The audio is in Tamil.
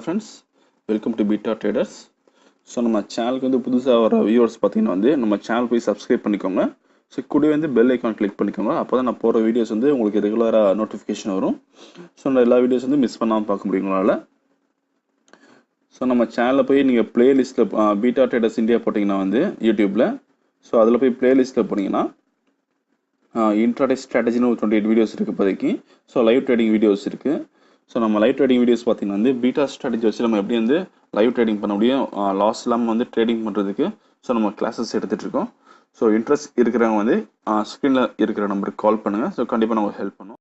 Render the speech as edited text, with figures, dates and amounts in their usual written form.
Friends, welcome to beta traders. So நம்ம சேனலுக்கு வந்து புதுசாக வர வியூவர்ஸ் பார்த்தீங்கன்னா வந்து நம்ம சேனல் போய் சப்ஸ்கிரைப் பண்ணிக்கோங்க. ஸோ கூடவே வந்து பெல் ஐக்கான் கிளிக் பண்ணிக்கோங்க. அப்போ தான் நான் போகிற வீடியோஸ் வந்து உங்களுக்கு ரெகுலராக நோட்டிஃபிகேஷன் வரும். ஸோ நான் எல்லா வீடியோஸ் வந்து மிஸ் பண்ணாமல் பார்க்க முடியும் உங்களால். ஸோ நம்ம சேனலில் போய் நீங்கள் பிளேலிஸ்ட்டில் பீட்டா ட்ரேடர்ஸ் இந்தியா போட்டிங்கன்னா வந்து யூடியூப்பில், ஸோ அதில் போய் பிளேலிஸ்ட்டில் போனீங்கன்னா இன்ட்ராடே ஸ்ட்ராட்டஜின்னு ஒரு 28 வீடியோஸ் இருக்குது இப்போதைக்கு. ஸோ லைவ் ட்ரேடிங் வீடியோஸ் இருக்குது. ஸோ நம்ம லைவ் ட்ரேடிங் வீடியோஸ் பார்த்தீங்கன்னா வந்து பீட்டா ஸ்ட்ராட்டஜி வச்சு நம்ம எப்படி வந்து லைவ் ட்ரேடிங் பண்ண முடியும், லாஸ் இல்லாமல் வந்து ட்ரேடிங் பண்ணுறதுக்கு ஸோ நம்ம கிளாஸஸ் எடுத்துகிட்ருக்கோம். ஸோ இன்ட்ரெஸ்ட் இருக்கிறவங்க வந்து ஸ்க்ரீனில் இருக்கிற நம்பருக்கு கால் பண்ணுங்கள். ஸோ கண்டிப்பாக நம்ம ஹெல்ப் பண்ணுவோம்.